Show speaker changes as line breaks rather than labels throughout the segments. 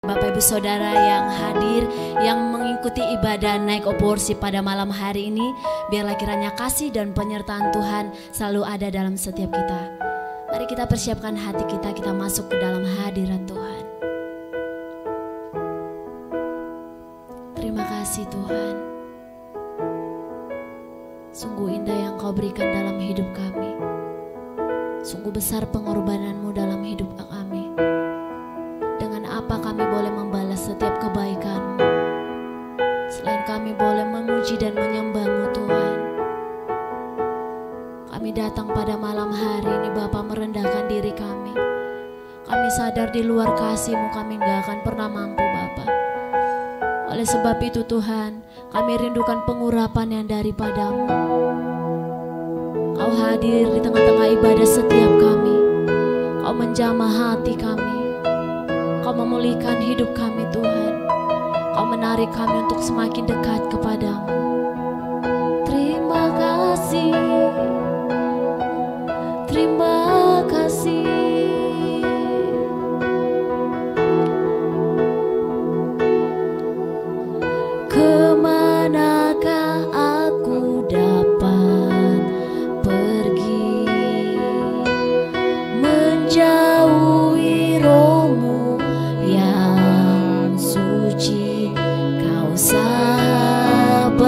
Bapak Ibu Saudara yang hadir, yang mengikuti ibadah naik oporsi pada malam hari ini, biarlah kiranya kasih dan penyertaan Tuhan selalu ada dalam setiap kita. Mari kita persiapkan hati kita, kita masuk ke dalam hadirat Tuhan. Terima kasih Tuhan. Sungguh indah yang Kau berikan dalam hidup kami. Sungguh besar pengorbanan-Mu dalam hidup kami. Dengan apa kami boleh membalas setiap kebaikan-Mu, selain kami boleh memuji dan menyembah-Mu Tuhan. Kami datang pada malam hari ini Bapa, merendahkan diri kami. Kami sadar di luar kasih-Mu kami gak akan pernah mampu Bapa. Oleh sebab itu Tuhan, kami rindukan pengurapan yang daripada-Mu. Kau hadir di tengah-tengah ibadah setiap kami. Kau menjamah hati kami. Kau memulihkan hidup kami Tuhan. Kau menarik kami untuk semakin dekat kepadamu. Terima kasih. Terima kasih. Kemanakah aku dapat pergi menjauhi roh-Mu yang suci? Kau sabar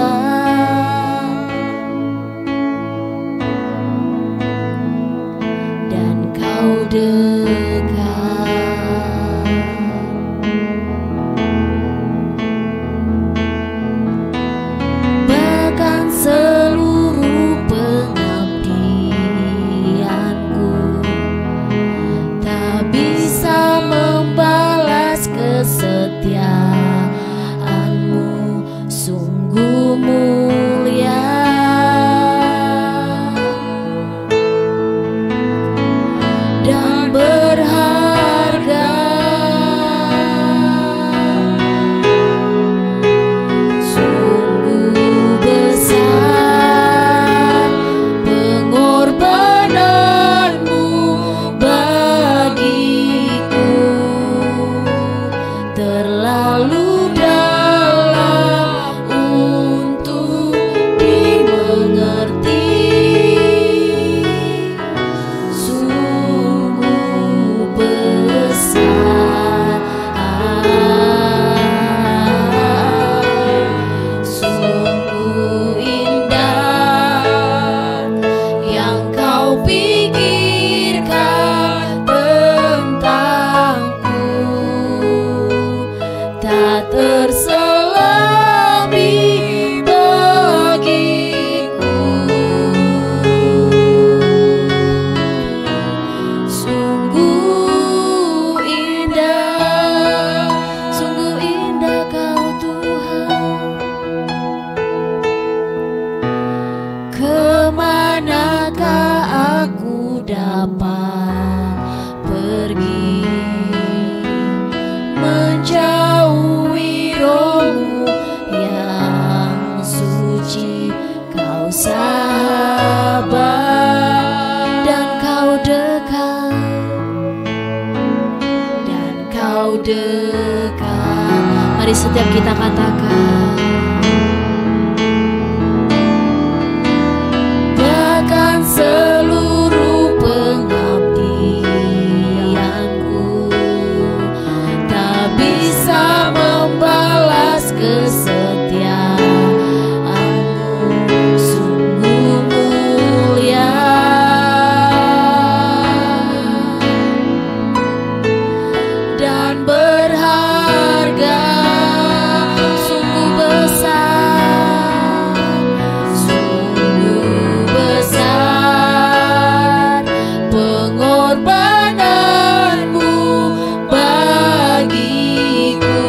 dan Kau dekat. Bahkan seluruh pengabdianku tak bisa membalas kesetiaan-Mu, sungguh mulia dan berharga. Sungguh besar pengorbanan-Mu bagiku, terlalu dalam untuk dimengerti. Sungguh besar, sungguh indah yang Kau pikirkan tentangku, tak terselami bagiku. Sungguh indah Kau Tuhan. Kemanakah aku dapat pergi menjauhi roh-Mu yang suci? Kau sabar dan Kau dekat, dan Kau dekat. Mari setiap kita katakan. Bahkan seluruh pengabdianku tak bisa membalas kesetiaan-Mu, sungguh mulia dan berharga. Sungguh besar, sungguh besar pengorbanan-Mu bagiku,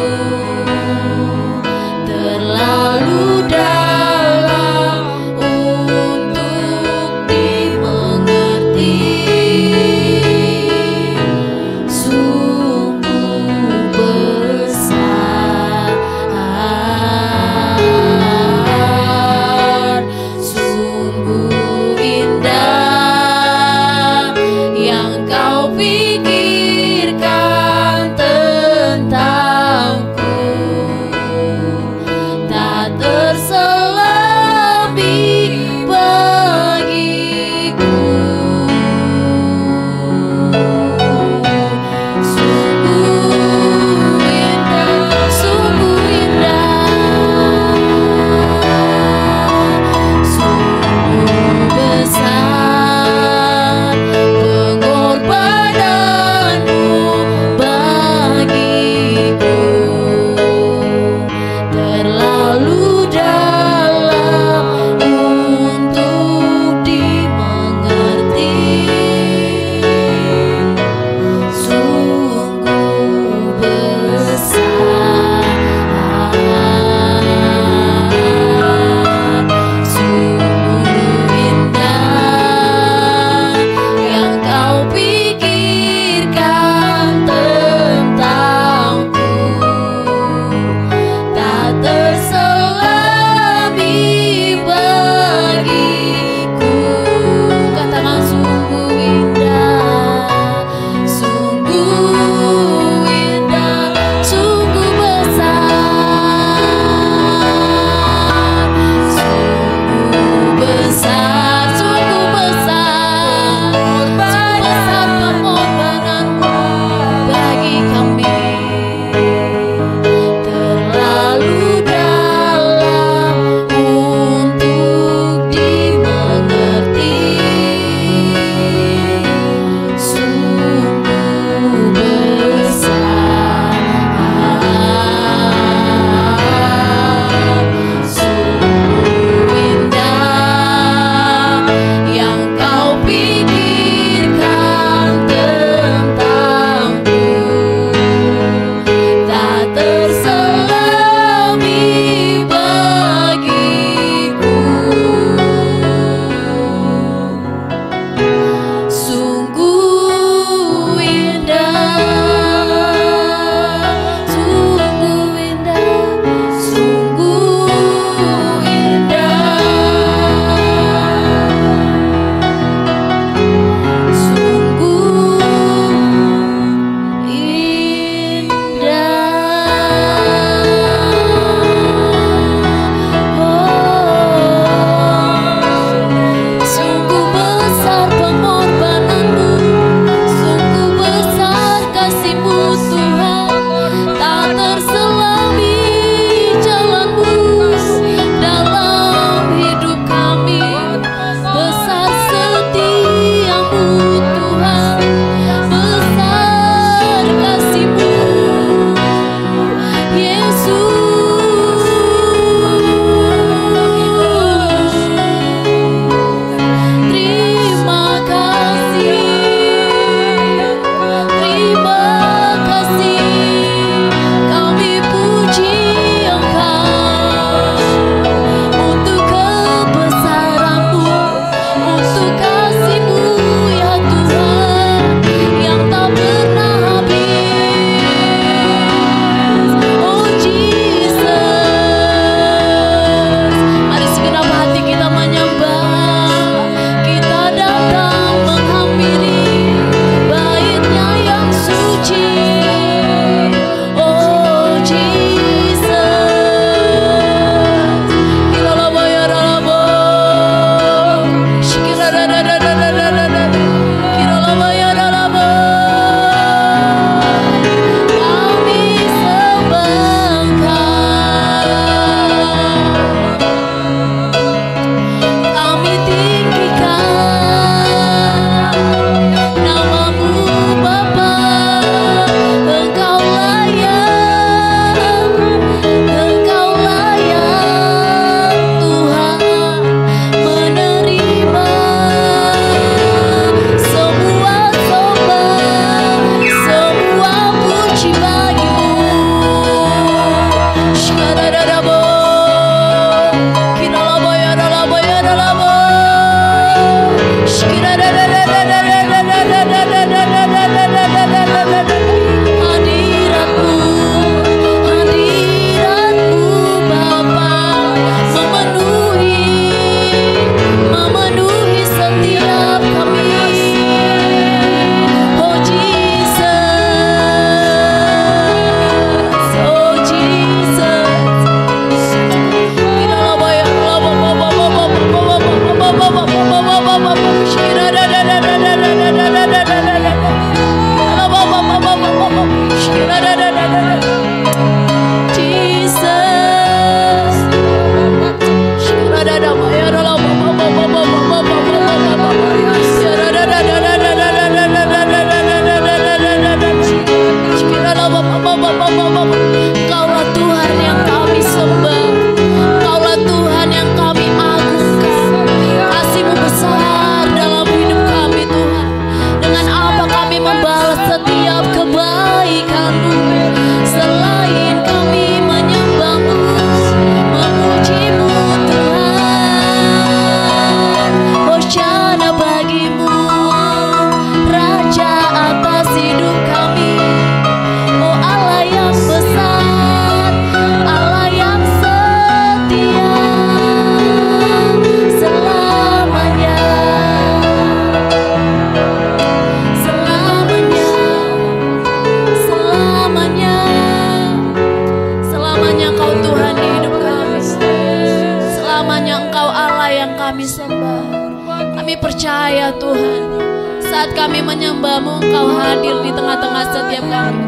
kami sembah. Kami percaya Tuhan, saat kami menyembah-Mu, Engkau hadir di tengah-tengah setiap kami.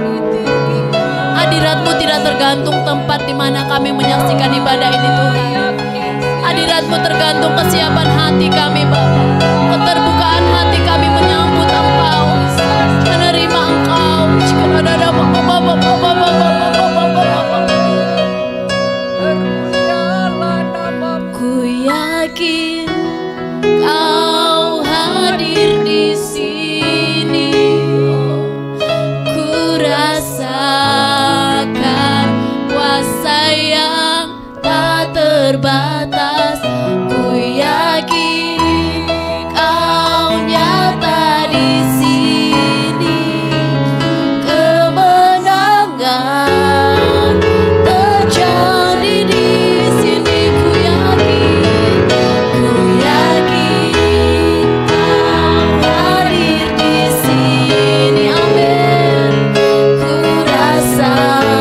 Hadirat-Mu tidak tergantung tempat di mana kami menyaksikan ibadah ini Tuhan. Hadirat-Mu tergantung kesiapan hati kami Bapa, keterbukaan hati kami menyambut Engkau, menerima Engkau. Ku yakin Kau hadir di sini, ku rasakan kuasa yang tak terbatas. Ku yakin Kau nyata di sini, kemenangan terjadi di sini. Ku yakin Kau hadir di sini. Amin. Ku rasakan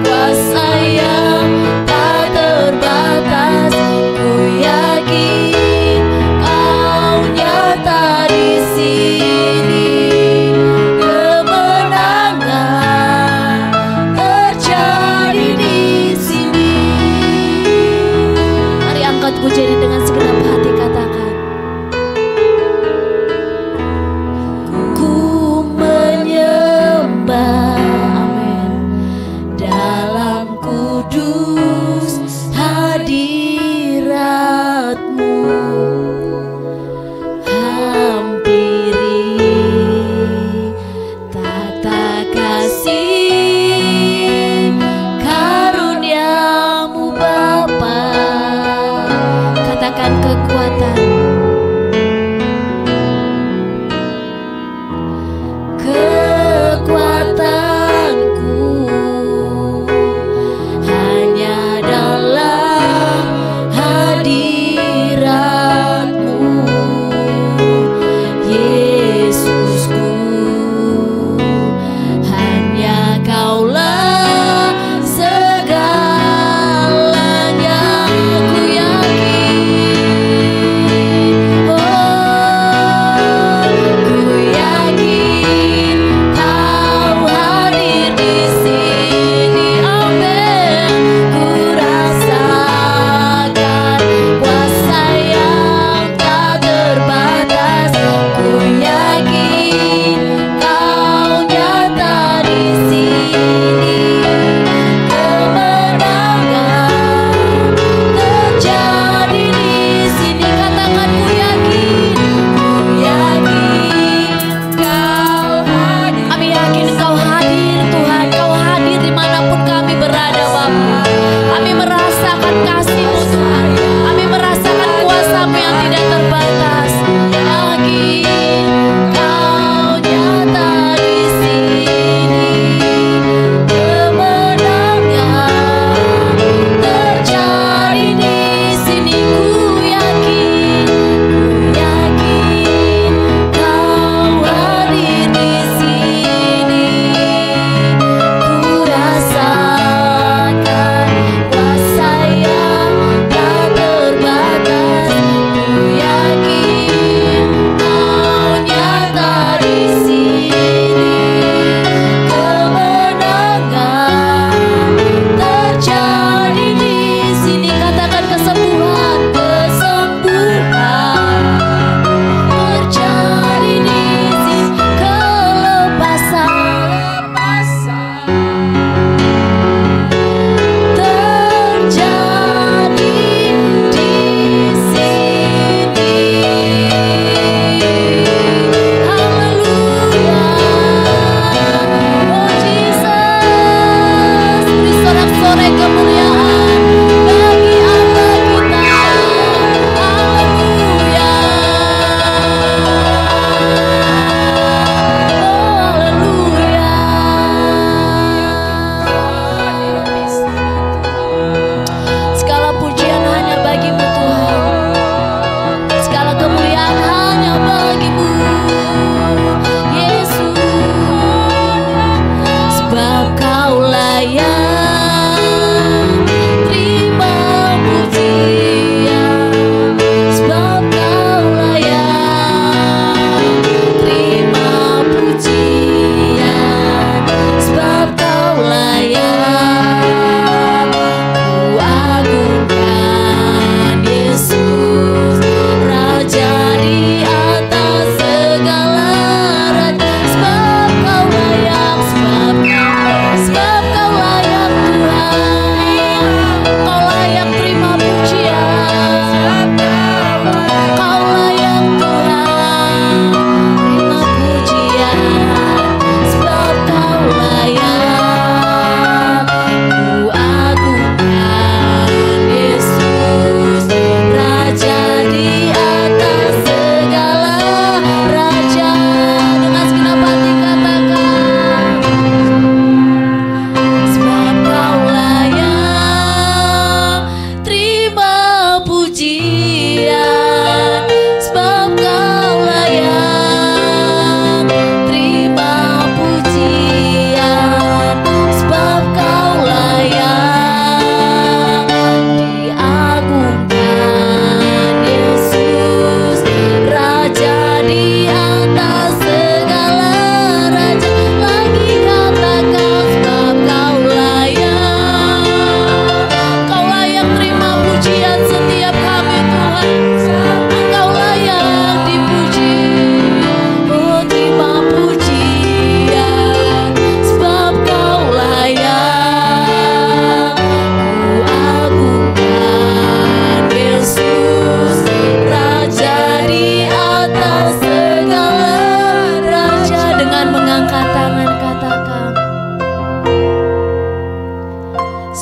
kuasa yang tak terbatas.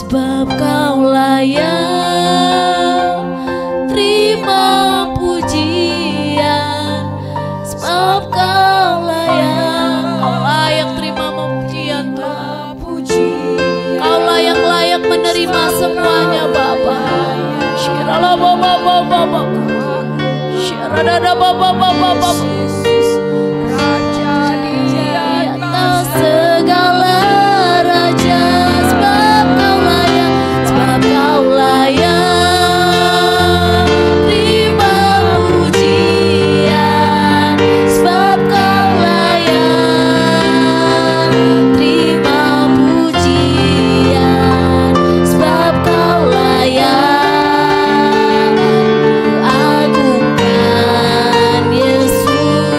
sebab Kau layak terima pujian, sebab Kau layak terima pujian Tuhan. Kau layak menerima semuanya Bapa. Syirala Bapa Bapa Syirada Bapa Bapa Raja di atas segala raja, sebab Kau layak terima pujian, sebab Kau layak terima pujian, sebab Kau layak agungkan Yesus.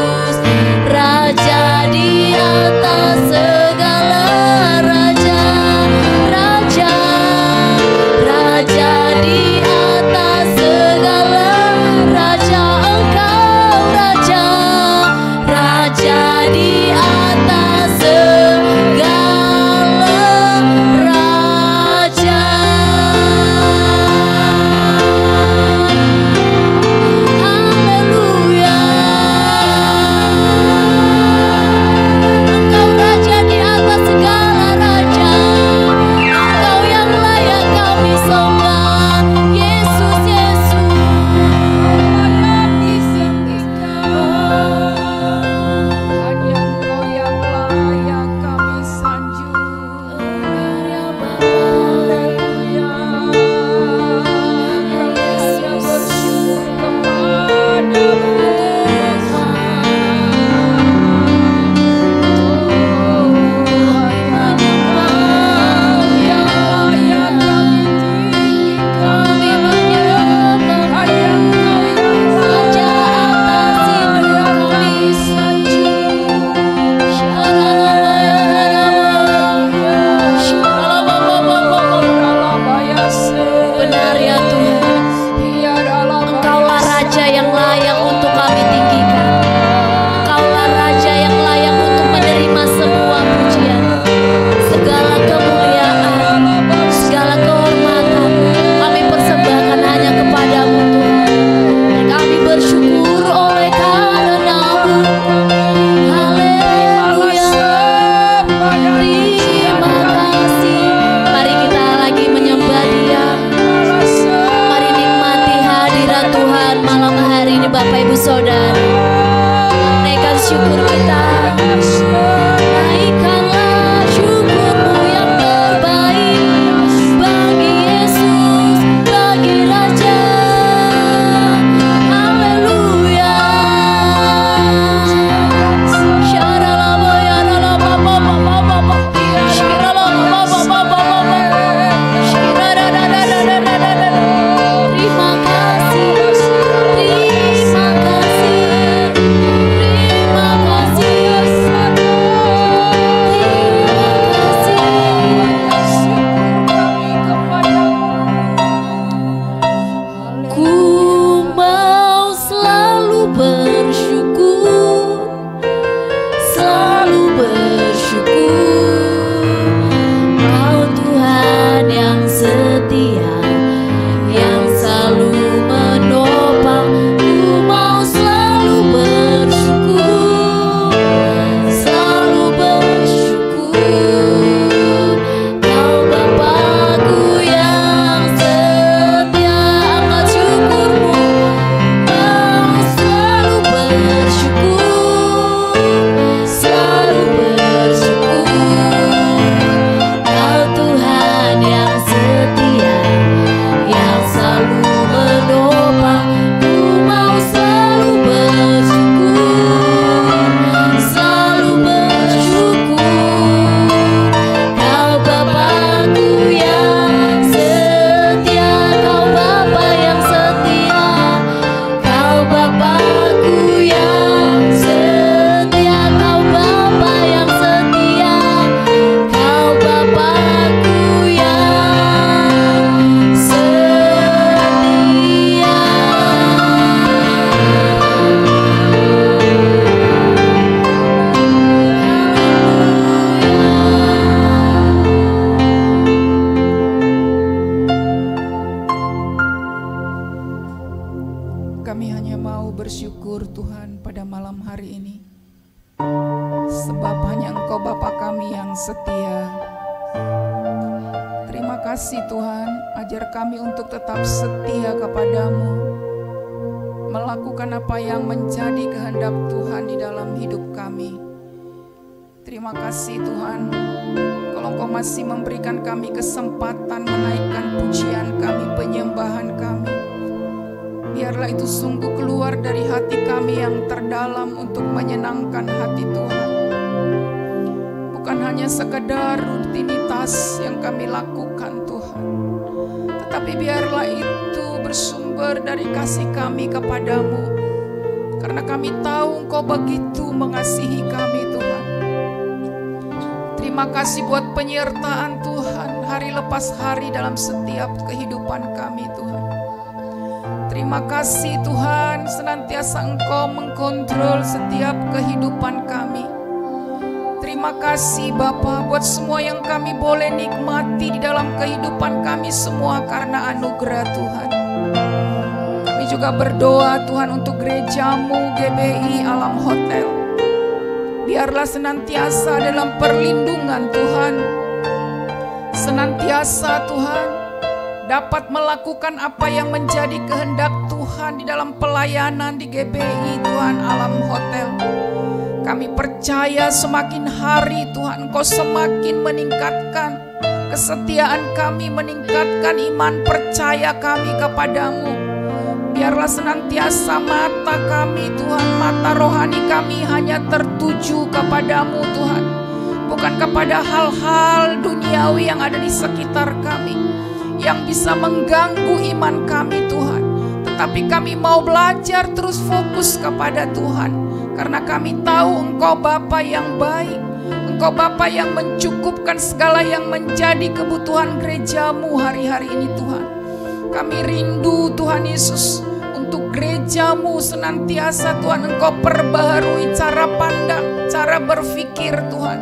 setia. Terima kasih Tuhan, ajar kami untuk tetap setia kepadamu, melakukan apa yang menjadi kehendak Tuhan di dalam hidup kami. Terima kasih Tuhan, kalau Engkau masih memberikan kami kesempatan menaikkan pujian kami, penyembahan kami. Biarlah itu sungguh keluar dari hati kami yang terdalam untuk menyenangkan hati Tuhan. Bukan hanya sekedar rutinitas yang kami lakukan Tuhan, tetapi biarlah itu bersumber dari kasih kami kepadamu, karena kami tahu Engkau begitu mengasihi kami Tuhan. Terima kasih buat penyertaan Tuhan hari lepas hari dalam setiap kehidupan kami Tuhan. Terima kasih Tuhan, senantiasa Engkau mengkontrol setiap kehidupan kami. Terima kasih Bapa buat semua yang kami boleh nikmati di dalam kehidupan kami semua karena anugerah Tuhan. Kami juga berdoa Tuhan untuk gerejamu GBI Alam Hotel. Biarlah senantiasa dalam perlindungan Tuhan. Senantiasa Tuhan dapat melakukan apa yang menjadi kehendak Tuhan di dalam pelayanan di GBI Tuhan Alam Hotel. Kami percaya semakin hari Tuhan Engkau semakin meningkatkan kesetiaan kami, meningkatkan iman percaya kami kepadamu. Biarlah senantiasa mata kami Tuhan, mata rohani kami hanya tertuju kepadamu Tuhan, bukan kepada hal-hal duniawi yang ada di sekitar kami yang bisa mengganggu iman kami Tuhan. Tetapi kami mau belajar terus fokus kepada Tuhan, karena kami tahu Engkau Bapa yang baik, Engkau Bapa yang mencukupkan segala yang menjadi kebutuhan gerejamu hari-hari ini Tuhan. Kami rindu Tuhan Yesus untuk gerejamu senantiasa Tuhan Engkau perbaharui cara pandang, cara berpikir Tuhan.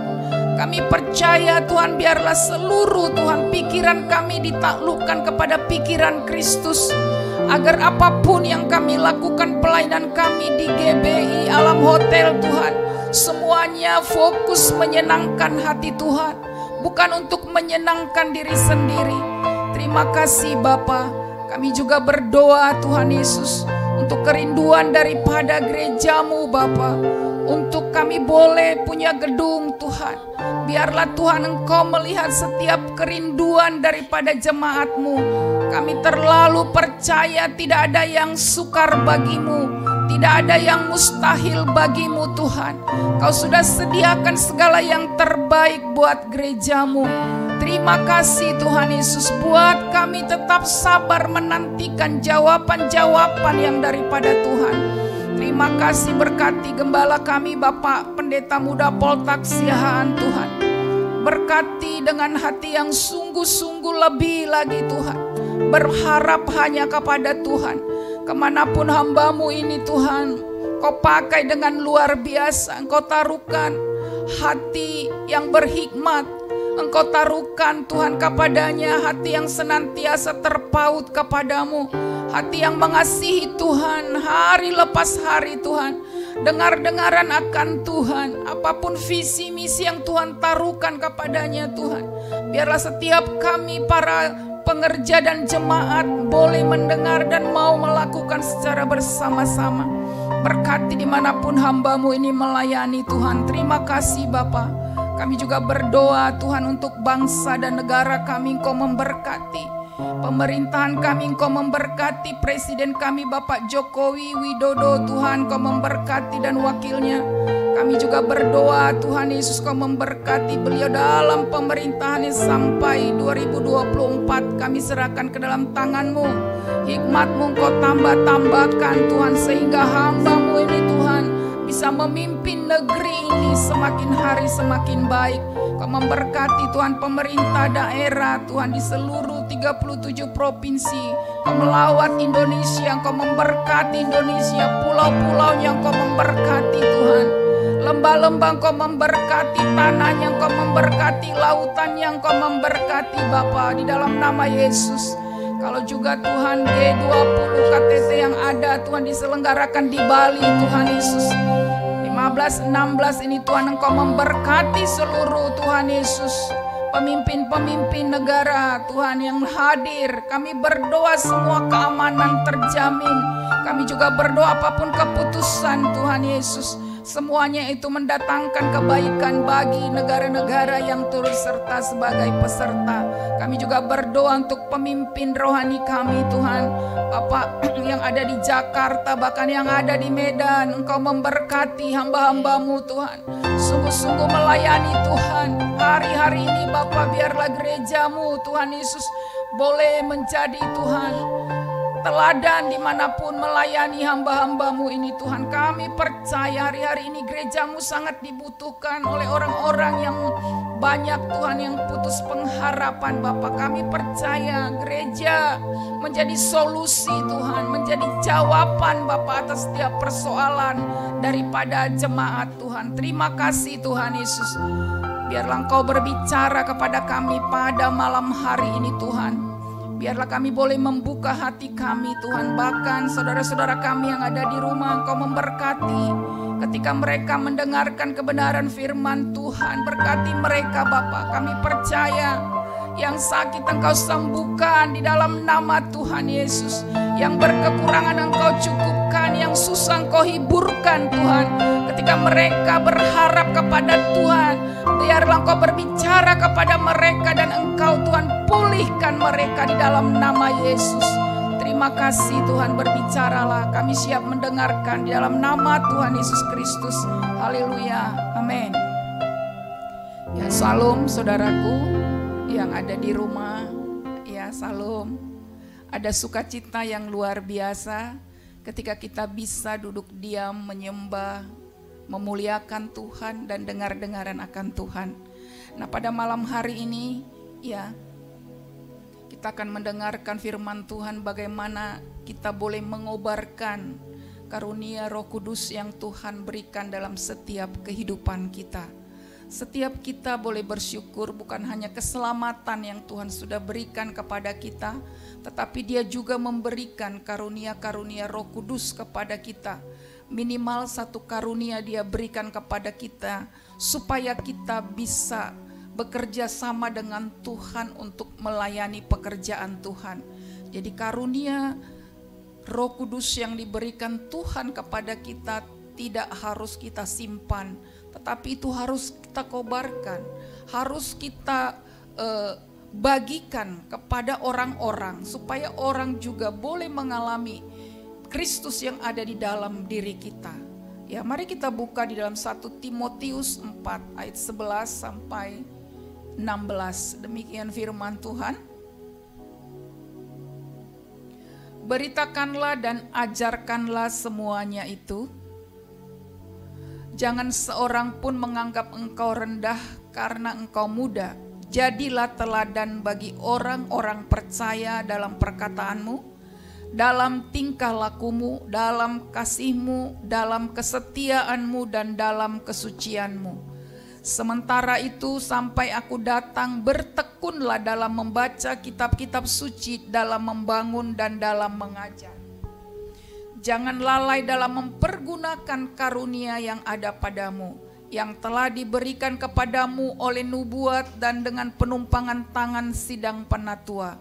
Kami percaya Tuhan biarlah seluruh Tuhan pikiran kami ditaklukkan kepada pikiran Kristus, agar apapun yang kami lakukan pelayanan kami di GBI Alam Hotel Tuhan, semuanya fokus menyenangkan hati Tuhan, bukan untuk menyenangkan diri sendiri. Terima kasih Bapa. Kami juga berdoa Tuhan Yesus untuk kerinduan daripada gerejamu Bapa, untuk kami boleh punya gedung Tuhan. Biarlah Tuhan Engkau melihat setiap kerinduan daripada jemaat-Mu. Kami terlalu percaya tidak ada yang sukar bagimu, tidak ada yang mustahil bagimu Tuhan. Kau sudah sediakan segala yang terbaik buat gerejamu. Terima kasih Tuhan Yesus, buat kami tetap sabar menantikan jawaban-jawaban yang daripada Tuhan. Terima kasih, berkati gembala kami Bapak Pendeta Muda Poltak Siahaan Tuhan. Berkati dengan hati yang sungguh-sungguh lebih lagi Tuhan, berharap hanya kepada Tuhan. Kemanapun hambamu ini Tuhan, Kau pakai dengan luar biasa. Engkau taruhkan hati yang berhikmat, Engkau taruhkan Tuhan kepadanya hati yang senantiasa terpaut kepadamu, hati yang mengasihi Tuhan hari lepas hari Tuhan, dengar-dengaran akan Tuhan, apapun visi misi yang Tuhan taruhkan kepadanya Tuhan. Biarlah setiap kami para pengerja dan jemaat boleh mendengar dan mau melakukan secara bersama-sama. Berkati dimanapun hambamu ini melayani Tuhan. Terima kasih Bapa. Kami juga berdoa Tuhan untuk bangsa dan negara kami, Engkau memberkati. Pemerintahan kami Engkau memberkati, Presiden kami Bapak Jokowi Widodo Tuhan Engkau memberkati dan wakilnya. Kami juga berdoa Tuhan Yesus Kau memberkati beliau dalam pemerintahannya sampai 2024. Kami serahkan ke dalam tangan-Mu. Hikmat-Mu Engkau tambah-tambahkan Tuhan, sehingga hamba-Mu ini Tuhan bisa memimpin negeri ini semakin hari semakin baik. Kau memberkati Tuhan pemerintah daerah Tuhan di seluruh 37 provinsi. Kau melawat Indonesia, Kau memberkati Indonesia, pulau-pulaunya Kau memberkati Tuhan. Lembah-lembah Kau memberkati, tanahnya Kau memberkati, lautannya Kau memberkati Bapa, di dalam nama Yesus. Kalau juga Tuhan G20 KTT yang ada Tuhan diselenggarakan di Bali Tuhan Yesus, 15-16 ini Tuhan, Engkau memberkati seluruh Tuhan Yesus pemimpin-pemimpin negara Tuhan yang hadir. Kami berdoa semua keamanan terjamin. Kami juga berdoa apapun keputusan Tuhan Yesus, semuanya itu mendatangkan kebaikan bagi negara-negara yang turut serta sebagai peserta. Kami juga berdoa untuk pemimpin rohani kami Tuhan, Bapak yang ada di Jakarta, bahkan yang ada di Medan. Engkau memberkati hamba-hambamu Tuhan, sungguh-sungguh melayani Tuhan. Hari-hari ini Bapak, biarlah gerejamu Tuhan Yesus boleh menjadi Tuhan teladan dimanapun melayani hamba-hambamu ini Tuhan. Kami percaya hari-hari ini gerejamu sangat dibutuhkan oleh orang-orang yang banyak Tuhan, yang putus pengharapan Bapak. Kami percaya gereja menjadi solusi Tuhan, menjadi jawaban Bapak atas setiap persoalan daripada jemaat Tuhan. Terima kasih Tuhan Yesus. Biarlah Engkau berbicara kepada kami pada malam hari ini Tuhan. Biarlah kami boleh membuka hati kami Tuhan. Bahkan saudara-saudara kami yang ada di rumah, Engkau memberkati ketika mereka mendengarkan kebenaran firman Tuhan. Berkati mereka Bapa. Kami percaya yang sakit Engkau sembuhkan di dalam nama Tuhan Yesus. Yang berkekurangan Engkau cukupkan, yang susah Engkau hiburkan Tuhan. Ketika mereka berharap kepada Tuhan, biarlah Engkau berbicara kepada mereka dan Engkau Tuhan pulihkan mereka di dalam nama Yesus. Terima kasih Tuhan, berbicaralah. Kami siap mendengarkan di dalam nama Tuhan Yesus Kristus. Haleluya, amin. Ya, salam saudaraku yang ada di rumah. Ya, salam. Ada sukacita yang luar biasa ketika kita bisa duduk diam, menyembah, memuliakan Tuhan dan dengar-dengaran akan Tuhan. Nah, pada malam hari ini ya, kita akan mendengarkan firman Tuhan, bagaimana kita boleh mengobarkan karunia Roh Kudus yang Tuhan berikan dalam setiap kehidupan kita. Setiap kita boleh bersyukur bukan hanya keselamatan yang Tuhan sudah berikan kepada kita, tetapi Dia juga memberikan karunia-karunia Roh Kudus kepada kita. Minimal satu karunia Dia berikan kepada kita supaya kita bisa bekerja sama dengan Tuhan untuk melayani pekerjaan Tuhan. Jadi karunia Roh Kudus yang diberikan Tuhan kepada kita tidak harus kita simpan, tetapi itu harus kita kobarkan, harus kita bagikan kepada orang-orang supaya orang juga boleh mengalami Kristus yang ada di dalam diri kita. Ya, mari kita buka di dalam 1 Timotius 4 ayat 11 sampai 16. Demikian firman Tuhan. Beritakanlah dan ajarkanlah semuanya itu. Jangan seorang pun menganggap engkau rendah karena engkau muda. Jadilah teladan bagi orang-orang percaya dalam perkataanmu, dalam tingkah lakumu, dalam kasihmu, dalam kesetiaanmu, dan dalam kesucianmu. Sementara itu sampai aku datang, bertekunlah dalam membaca kitab-kitab suci, dalam membangun dan dalam mengajar. Jangan lalai dalam mempergunakan karunia yang ada padamu, yang telah diberikan kepadamu oleh nubuat dan dengan penumpangan tangan sidang penatua.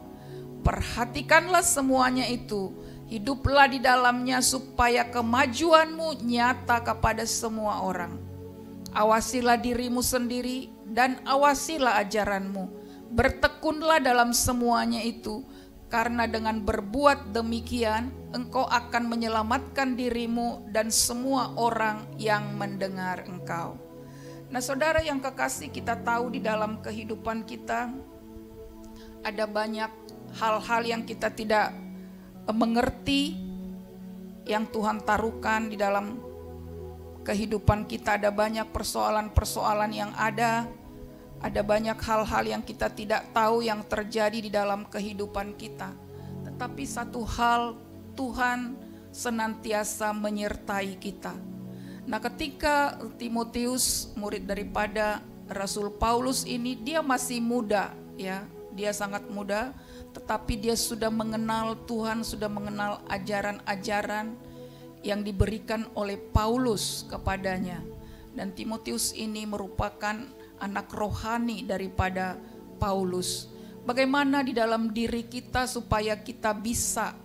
Perhatikanlah semuanya itu, hiduplah di dalamnya supaya kemajuanmu nyata kepada semua orang. Awasilah dirimu sendiri dan awasilah ajaranmu. Bertekunlah dalam semuanya itu, karena dengan berbuat demikian engkau akan menyelamatkan dirimu dan semua orang yang mendengar engkau. Nah, saudara yang kekasih, kita tahu di dalam kehidupan kita ada banyak hal-hal yang kita tidak mengerti yang Tuhan taruhkan di dalam kehidupan kita. Ada banyak persoalan-persoalan yang ada banyak hal-hal yang kita tidak tahu yang terjadi di dalam kehidupan kita. Tetapi satu hal, Tuhan senantiasa menyertai kita. Nah, ketika Timotius, murid daripada Rasul Paulus ini, dia masih muda ya, dia sangat muda, tetapi dia sudah mengenal Tuhan, sudah mengenal ajaran-ajaran yang diberikan oleh Paulus kepadanya. Dan Timotius ini merupakan anak rohani daripada Paulus. Bagaimana di dalam diri kita supaya kita bisa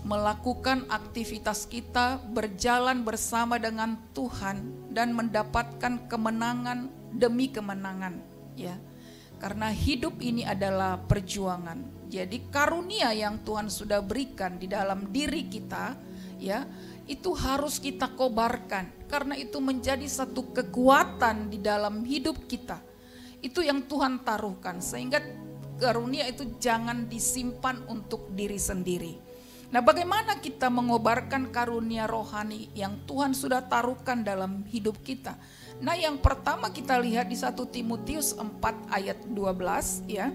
melakukan aktivitas kita, berjalan bersama dengan Tuhan dan mendapatkan kemenangan demi kemenangan, ya. Karena hidup ini adalah perjuangan. Jadi karunia yang Tuhan sudah berikan di dalam diri kita, ya, itu harus kita kobarkan. Karena itu menjadi satu kekuatan di dalam hidup kita. Itu yang Tuhan taruhkan, sehingga karunia itu jangan disimpan untuk diri sendiri. Nah, bagaimana kita mengobarkan karunia rohani yang Tuhan sudah taruhkan dalam hidup kita? Nah, yang pertama kita lihat di 1 Timotius 4 ayat 12, ya.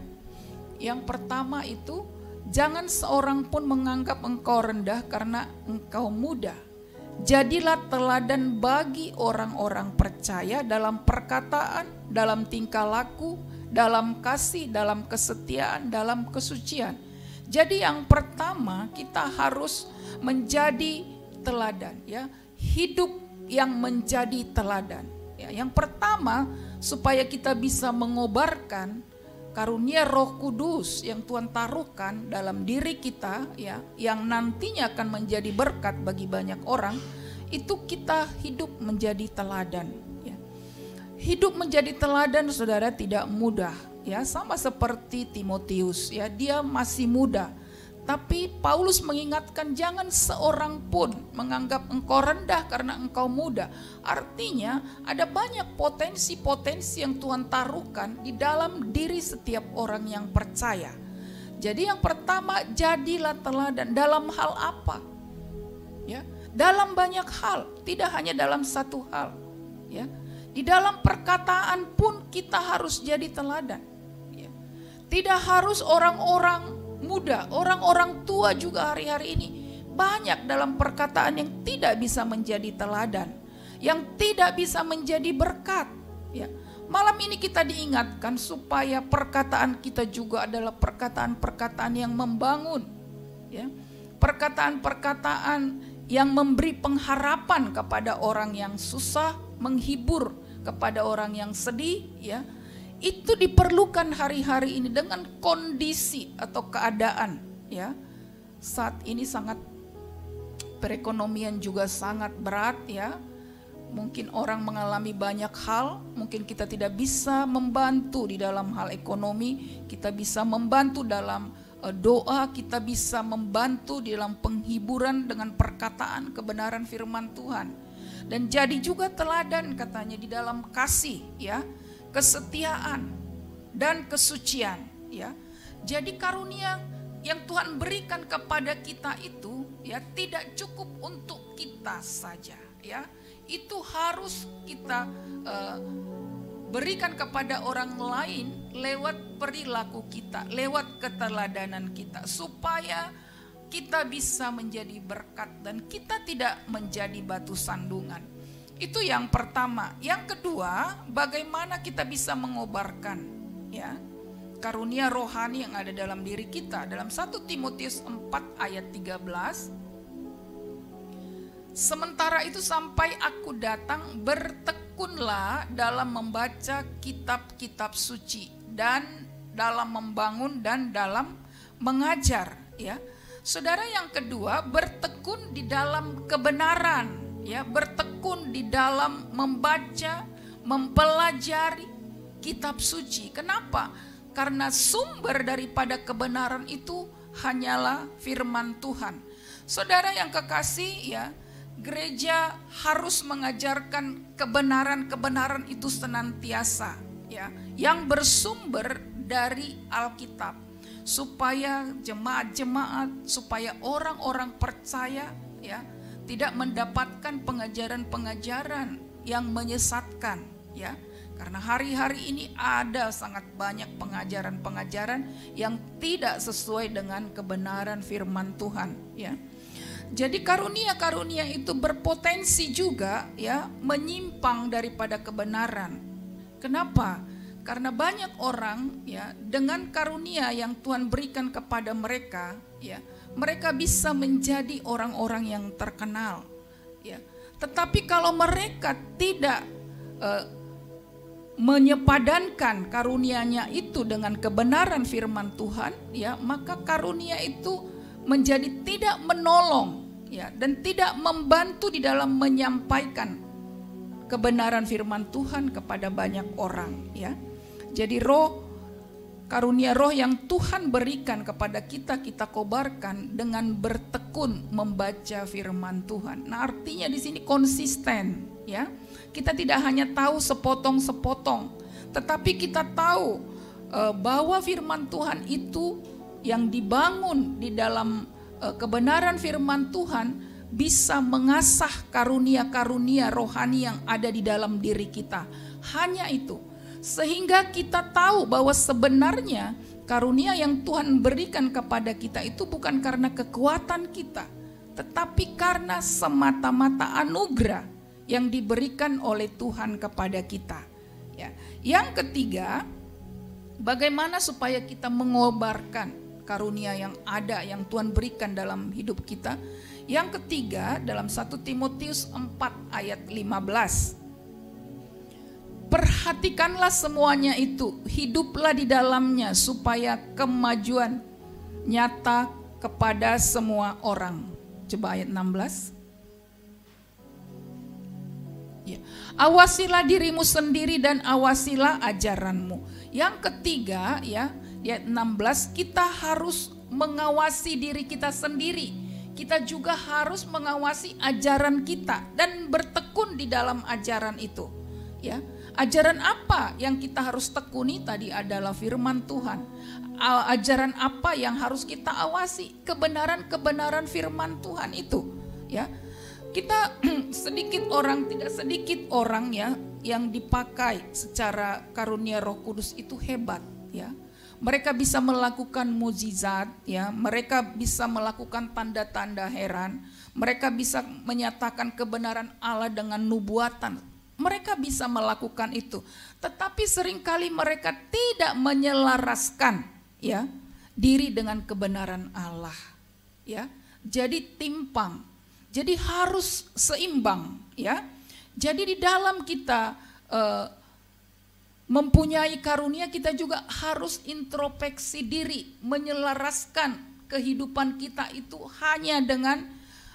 Yang pertama itu, jangan seorang pun menganggap engkau rendah karena engkau muda. Jadilah teladan bagi orang-orang percaya dalam perkataan, dalam tingkah laku, dalam kasih, dalam kesetiaan, dalam kesucian. Jadi yang pertama kita harus menjadi teladan, ya, hidup yang menjadi teladan. Ya, yang pertama supaya kita bisa mengobarkan karunia Roh Kudus yang Tuhan taruhkan dalam diri kita, ya, yang nantinya akan menjadi berkat bagi banyak orang, itu kita hidup menjadi teladan. Ya. Hidup menjadi teladan, saudara, tidak mudah. Ya, sama seperti Timotius, ya, dia masih muda. Tapi Paulus mengingatkan jangan seorang pun menganggap engkau rendah karena engkau muda. Artinya ada banyak potensi-potensi yang Tuhan taruhkan di dalam diri setiap orang yang percaya. Jadi yang pertama, jadilah teladan dalam hal apa? Ya, dalam banyak hal, tidak hanya dalam satu hal. Ya, di dalam perkataan pun kita harus jadi teladan. Ya. Tidak harus orang-orang muda, orang-orang tua juga hari-hari ini banyak dalam perkataan yang tidak bisa menjadi teladan, yang tidak bisa menjadi berkat. Ya. Malam ini kita diingatkan supaya perkataan kita juga adalah perkataan-perkataan yang membangun, ya. Perkataan-perkataan yang memberi pengharapan kepada orang yang susah, menghibur kepada orang yang sedih, ya. Itu diperlukan hari-hari ini dengan kondisi atau keadaan, ya. Saat ini sangat perekonomian juga sangat berat, ya. Mungkin orang mengalami banyak hal, mungkin kita tidak bisa membantu di dalam hal ekonomi, kita bisa membantu dalam doa, kita bisa membantu di dalam penghiburan dengan perkataan kebenaran firman Tuhan. Dan jadi juga teladan katanya di dalam kasih, ya, kesetiaan dan kesucian, ya. Jadi karunia yang Tuhan berikan kepada kita itu, ya, tidak cukup untuk kita saja, ya. Itu harus kita berikan kepada orang lain lewat perilaku kita, lewat keteladanan kita, supaya kita bisa menjadi berkat dan kita tidak menjadi batu sandungan. Itu yang pertama. Yang kedua, bagaimana kita bisa mengobarkan, ya, karunia rohani yang ada dalam diri kita. Dalam 1 Timotius 4 ayat 13, sementara itu sampai aku datang, bertekunlah dalam membaca kitab-kitab suci dan dalam membangun dan dalam mengajar, ya. Saudara, yang kedua, bertekun di dalam kebenaran, ya, bertekun di dalam membaca, mempelajari kitab suci. Kenapa? Karena sumber daripada kebenaran itu hanyalah firman Tuhan. Saudara yang kekasih, ya, gereja harus mengajarkan kebenaran-kebenaran itu senantiasa, ya, yang bersumber dari Alkitab, supaya jemaat-jemaat, supaya orang-orang percaya, ya, tidak mendapatkan pengajaran-pengajaran yang menyesatkan, ya. Karena hari-hari ini ada sangat banyak pengajaran-pengajaran yang tidak sesuai dengan kebenaran firman Tuhan, ya. Jadi karunia-karunia itu berpotensi juga, ya, menyimpang daripada kebenaran. Kenapa? Karena banyak orang, ya, dengan karunia yang Tuhan berikan kepada mereka, ya, mereka bisa menjadi orang-orang yang terkenal, ya. Tetapi kalau mereka tidak menyepadankan karunia-Nya itu dengan kebenaran firman Tuhan, ya, maka karunia itu menjadi tidak menolong, ya, dan tidak membantu di dalam menyampaikan kebenaran firman Tuhan kepada banyak orang, ya. Jadi karunia roh yang Tuhan berikan kepada kita, kita kobarkan dengan bertekun membaca firman Tuhan. Nah, artinya di sini konsisten, ya. Kita tidak hanya tahu sepotong-sepotong, tetapi kita tahu bahwa firman Tuhan itu yang dibangun di dalam kebenaran firman Tuhan bisa mengasah karunia-karunia rohani yang ada di dalam diri kita. Hanya itu. Sehingga kita tahu bahwa sebenarnya karunia yang Tuhan berikan kepada kita itu bukan karena kekuatan kita, tetapi karena semata-mata anugerah yang diberikan oleh Tuhan kepada kita. Ya. Yang ketiga, bagaimana supaya kita mengobarkan karunia yang ada, yang Tuhan berikan dalam hidup kita. Yang ketiga, dalam 1 Timotius 4 ayat 15. Perhatikanlah semuanya itu, hiduplah di dalamnya supaya kemajuan nyata kepada semua orang. Coba ayat 16. Ya. Awasilah dirimu sendiri dan awasilah ajaranmu. Yang ketiga, ya, ayat 16, kita harus mengawasi diri kita sendiri. Kita juga harus mengawasi ajaran kita dan bertekun di dalam ajaran itu, ya. Ajaran apa yang kita harus tekuni tadi adalah firman Tuhan. Ajaran apa yang harus kita awasi? Kebenaran-kebenaran firman Tuhan itu, ya. Kita tidak sedikit orang, ya, yang dipakai secara karunia Roh Kudus itu hebat, ya. Mereka bisa melakukan mukjizat, ya. Mereka bisa melakukan tanda-tanda heran. Mereka bisa menyatakan kebenaran Allah dengan nubuatan. Mereka bisa melakukan itu. Tetapi seringkali mereka tidak menyelaraskan, ya, diri dengan kebenaran Allah, ya. Jadi timpang. Jadi harus seimbang, ya. Jadi di dalam kita mempunyai karunia, kita juga harus introspeksi diri, menyelaraskan kehidupan kita itu hanya dengan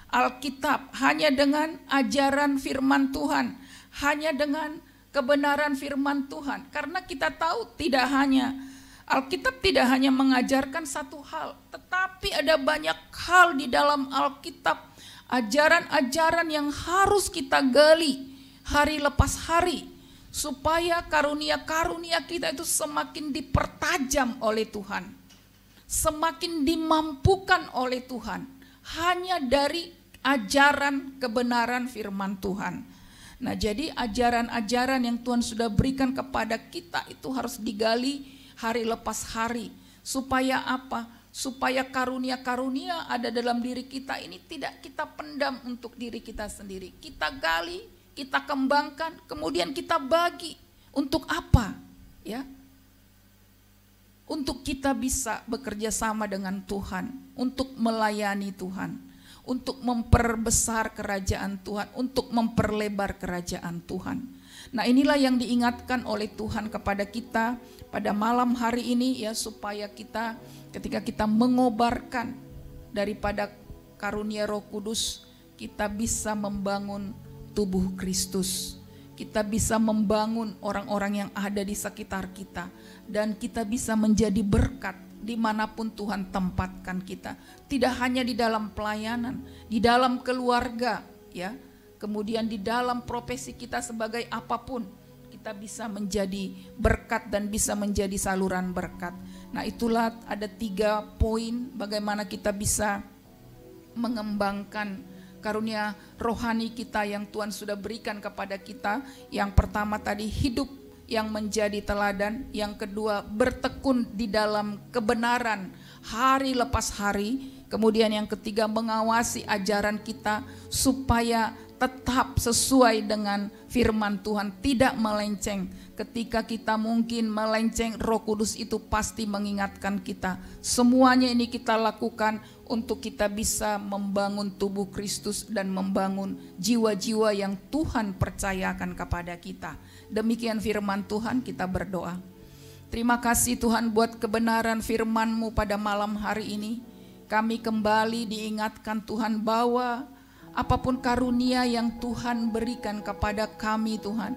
Alkitab, hanya dengan ajaran firman Tuhan, hanya dengan kebenaran firman Tuhan. Karena kita tahu Alkitab tidak hanya mengajarkan satu hal, tetapi ada banyak hal di dalam Alkitab, ajaran-ajaran yang harus kita gali hari lepas hari, supaya karunia-karunia kita itu semakin dipertajam oleh Tuhan, semakin dimampukan oleh Tuhan, hanya dari ajaran kebenaran firman Tuhan. Nah, jadi ajaran-ajaran yang Tuhan sudah berikan kepada kita itu harus digali hari lepas hari. Supaya apa? Supaya karunia-karunia ada dalam diri kita ini tidak kita pendam untuk diri kita sendiri. Kita gali, kita kembangkan, kemudian kita bagi. Untuk apa? Ya. Untuk kita bisa bekerja sama dengan Tuhan, untuk melayani Tuhan, untuk memperbesar kerajaan Tuhan, untuk memperlebar kerajaan Tuhan. Nah, inilah yang diingatkan oleh Tuhan kepada kita pada malam hari ini, ya, supaya kita ketika kita mengobarkan daripada karunia Roh Kudus, kita bisa membangun tubuh Kristus. Kita bisa membangun orang-orang yang ada di sekitar kita, dan kita bisa menjadi berkat dimanapun Tuhan tempatkan kita. Tidak hanya di dalam pelayanan, di dalam keluarga, ya, kemudian di dalam profesi kita sebagai apapun, kita bisa menjadi berkat dan bisa menjadi saluran berkat. Nah, itulah ada 3 poin bagaimana kita bisa mengembangkan karunia rohani kita yang Tuhan sudah berikan kepada kita. Yang pertama tadi, hidup yang menjadi teladan. Yang kedua, bertekun di dalam kebenaran hari lepas hari. Kemudian yang ketiga, mengawasi ajaran kita supaya tetap sesuai dengan firman Tuhan, tidak melenceng. Ketika kita mungkin melenceng, Roh Kudus itu pasti mengingatkan kita. Semuanya ini kita lakukan untuk kita bisa membangun tubuh Kristus dan membangun jiwa-jiwa yang Tuhan percayakan kepada kita. Demikian firman Tuhan, kita berdoa. Terima kasih Tuhan buat kebenaran firman-Mu pada malam hari ini. Kami kembali diingatkan Tuhan bahwa apapun karunia yang Tuhan berikan kepada kami Tuhan,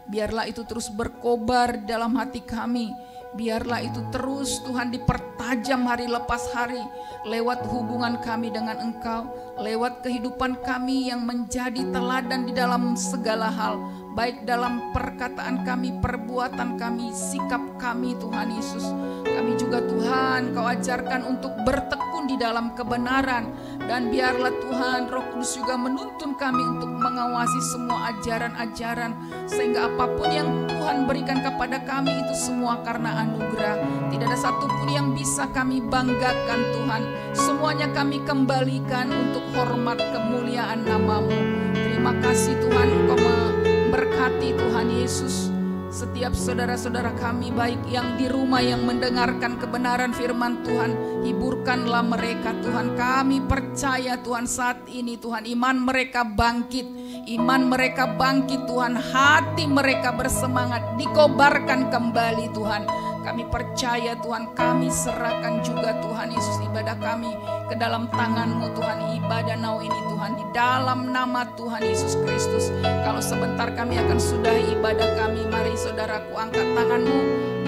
biarlah itu terus berkobar dalam hati kami. Biarlah itu terus Tuhan dipertajam hari lepas hari lewat hubungan kami dengan Engkau, lewat kehidupan kami yang menjadi teladan di dalam segala hal, baik dalam perkataan kami, perbuatan kami, sikap kami Tuhan Yesus. Kami juga Tuhan Kau ajarkan untuk bertekun di dalam kebenaran, dan biarlah Tuhan Roh Kudus juga menuntun kami untuk mengawasi semua ajaran-ajaran, sehingga apapun yang Tuhan berikan kepada kami itu semua karena anugerah. Tidak ada satupun yang bisa kami banggakan Tuhan. Semuanya kami kembalikan untuk hormat kemuliaan nama-Mu. Terima kasih Tuhan, Engkau memberkati Tuhan Yesus setiap saudara-saudara kami, baik yang di rumah yang mendengarkan kebenaran firman Tuhan. Hiburkanlah mereka Tuhan. Kami percaya Tuhan saat ini Tuhan iman mereka bangkit. Iman mereka bangkit Tuhan. Hati mereka bersemangat, dikobarkan kembali Tuhan. Kami percaya Tuhan, kami serahkan juga Tuhan Yesus ibadah kami ke dalam tangan-Mu Tuhan. Ibadah now ini Tuhan, di dalam nama Tuhan Yesus Kristus. Kalau sebentar kami akan sudahi ibadah kami, mari saudaraku angkat tangan-Mu,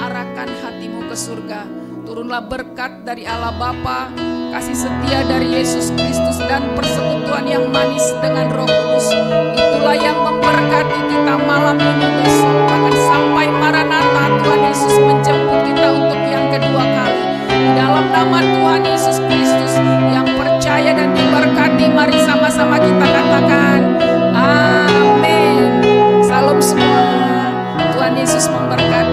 arahkan hatimu ke surga. Turunlah berkat dari Allah Bapa, kasih setia dari Yesus Kristus, dan persekutuan yang manis dengan Roh Kudus. Itulah yang memberkati kita malam ini, besok, bahkan sampai Maranatha Tuhan Yesus menjemput kita untuk yang kedua kali. Di dalam nama Tuhan Yesus Kristus yang percaya dan diberkati, mari sama-sama kita katakan amin. Salam semua. Tuhan Yesus memberkati.